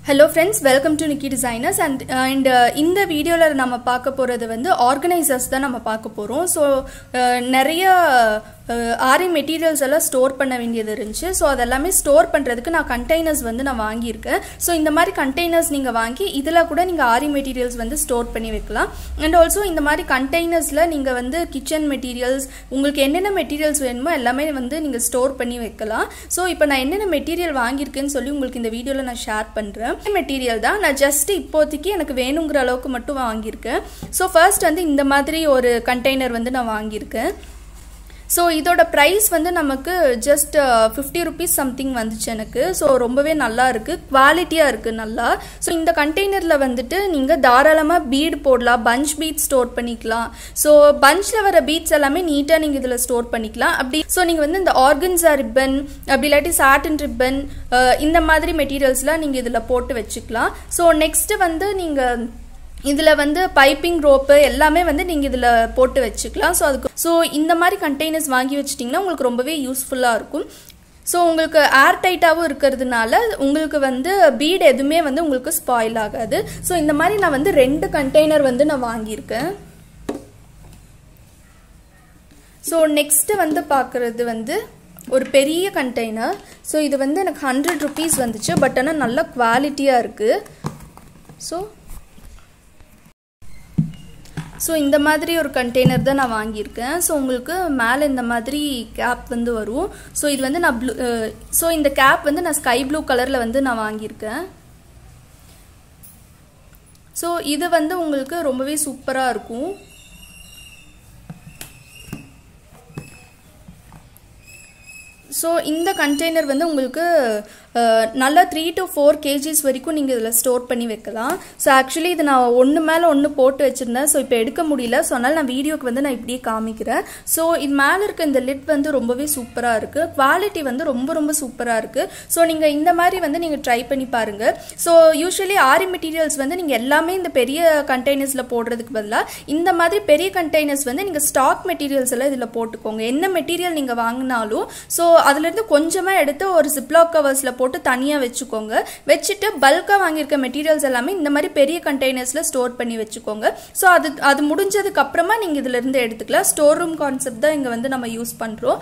Hello friends, welcome to Niki Designers and in the video la nama paaka poradhu vandu organizers da nama paaka porom. So nariya aari materials alla store panna vendiyadhu irundhuchu. So adellame store pandradhukku na containers vandu na vaangi irukken. So indha mari containers neenga vaangi idhula kuda neenga aari materials vandu store panni vekkalam. And also indha mari containers la neenga vandu kitchen materials ungalku enna materials venumo ellame vandu neenga store panni vekkalam. So ipo na enna material vaangi irukken solli ungalku indha video la na share pandren. Material தான் நான் just இப்போதைக்கு எனக்கு வேணும்ங்கற அளவுக்கு மட்டும் வாங்கி இருக்கேன். So first வந்து இந்த மாதிரி ஒரு கண்டெய்னர் வந்து நான் வாங்கி இருக்கேன். So இதோட price வந்து நமக்கு just 50 rupees something வந்துச்சு எனக்கு. So ரொம்பவே நல்லா இருக்கு, குவாலிட்டியா இருக்கு நல்லா. So இந்த கண்டெய்னர்ல வந்துட்டு நீங்க தாராளமா bead போடலாம், bunch beads ஸ்டோர் பண்ணிக்கலாம். So bunchல வர beads எல்லாமே நீட்டா நீங்க இதல ஸ்டோர் பண்ணிக்கலாம். அப்படி so நீங்க வந்து இந்த organza ribbon அப்படி இல்லாட்டி satin ribbon இந்த மாதிரி மெட்டீரியல்ஸ்லாம் நீங்க இதல போட்டு வெச்சுக்கலாம். So next வந்து நீங்க இதுல வந்து பைப்பிங் ரோப் எல்லாமே வந்து நீங்க இதுல போட்டு வெச்சுக்கலாம். சோ இந்த மாதிரி கண்டெய்னர்ஸ் வாங்கி வச்சிட்டீங்கன்னா உங்களுக்கு ரொம்பவே யூஸ்ஃபுல்லா இருக்கும். சோ உங்களுக்கு ஏர் டைட்டாவும் இருக்குறதுனால உங்களுக்கு வந்து பீட் எதுமே வந்து உங்களுக்கு ஸ்பாயில் ஆகாது. சோ இந்த மாதிரி நான் வந்து ரெண்டு கண்டெய்னர் வந்து நான் வாங்கி இருக்கேன். சோ நெக்ஸ்ட் வந்து பார்க்கிறது வந்து ஒரு பெரிய கண்டெய்னர். சோ இது வந்து எனக்கு 100 rupees வந்துச்சு. பட் ஆனா நல்ல குவாலிட்டியா இருக்கு. சோ இந்த மாதிரி ஒரு கண்டெய்னர் தான் நான் வாங்கி இருக்கேன். சோ உங்களுக்கு மேல இந்த மாதிரி கேப் வந்து வரும். சோ இது வந்து நான் சோ இந்த கேப் வந்து நான் ஸ்கை ப்ளூ கலர்ல வந்து நான் வாங்கி இருக்கேன். சோ இது வந்து உங்களுக்கு ரொம்பவே சூப்பரா இருக்கும். சோ இந்த கண்டெய்னர் வந்து உங்களுக்கு நல்ல 3 to 4 kgs வரைக்கும் நீங்க இதல ஸ்டோர் பண்ணி வைக்கலாம். சோ एक्चुअली இது நான் ஒன்னு மேல ஒன்னு போட்டு வச்சிருந்தேன். சோ இப்போ எடுக்க முடியல. சோ அதனால நான் வீடியோக்கு வந்து நான் இப்படியே காமிக்கிறேன். சோ இது மேல இருக்க இந்த லிட் வந்து ரொம்பவே சூப்பரா இருக்கு. குவாலிட்டி வந்து ரொம்ப சூப்பரா இருக்கு. சோ நீங்க இந்த மாதிரி வந்து நீங்க ட்ரை பண்ணி பாருங்க. சோ யூசுவலி ஆரி மெட்டீரியல்ஸ் வந்து நீங்க எல்லாமே இந்த பெரிய கண்டெய்னர்ஸ்ல போடுறதுக்கு பதிலா இந்த மாதிரி பெரிய கண்டெய்னர்ஸ் வந்து நீங்க ஸ்டாக் மெட்டீரியல்ஸ் எல்லாம் இதல போட்டுக்கோங்க. என்ன மெட்டீரியல் நீங்க வாங்குனாலும் சோ அதுல இருந்து கொஞ்சமா எடுத்து ஒரு ஜிப்லாக் கவர்ஸ்ல போட்டு தனியா வெச்சுக்கோங்க. வெச்சிட்டு பல்கா வாங்கி இருக்க மெட்டீரியல்ஸ் எல்லாமே இந்த மாதிரி பெரிய கண்டெய்னர்ஸ்ல ஸ்டோர் பண்ணி வெச்சுக்கோங்க. சோ அது முடிஞ்சதுக்கு அப்புறமா நீங்க இதல இருந்து எடுத்துக்கலாம். ஸ்டோர் ரூம் கான்செப்ட் தான் இங்க வந்து நம்ம யூஸ் பண்றோம்.